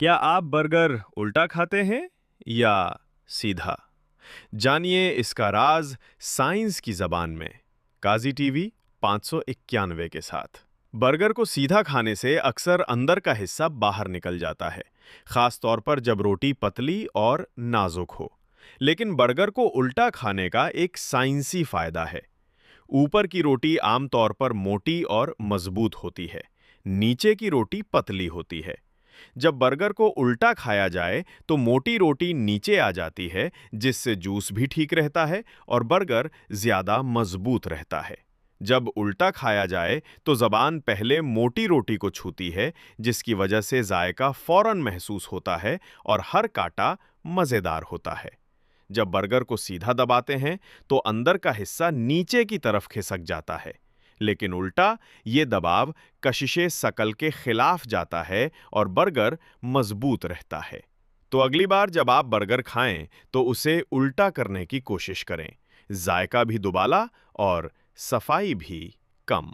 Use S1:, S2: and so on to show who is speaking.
S1: क्या आप बर्गर उल्टा खाते हैं या सीधा? जानिए इसका राज साइंस की जबान में। काजी टीवी 591 के साथ। बर्गर को सीधा खाने से अक्सर अंदर का हिस्सा बाहर निकल जाता है, खास तौर पर जब रोटी पतली और नाजुक हो। लेकिन बर्गर को उल्टा खाने का एक साइंसी फायदा है। ऊपर की रोटी आमतौर पर मोटी और मजबूत होती है, नीचे की रोटी पतली होती है। जब बर्गर को उल्टा खाया जाए तो मोटी रोटी नीचे आ जाती है, जिससे जूस भी ठीक रहता है और बर्गर ज्यादा मजबूत रहता है। जब उल्टा खाया जाए तो जबान पहले मोटी रोटी को छूती है, जिसकी वजह से जायका फौरन महसूस होता है और हर काटा मजेदार होता है। जब बर्गर को सीधा दबाते हैं तो अंदर का हिस्सा नीचे की तरफ खिसक जाता है, लेकिन उल्टा ये दबाव कशिशे शकल के खिलाफ जाता है और बर्गर मजबूत रहता है। तो अगली बार जब आप बर्गर खाएं तो उसे उल्टा करने की कोशिश करें। जायका भी दुबाला और सफाई भी कम।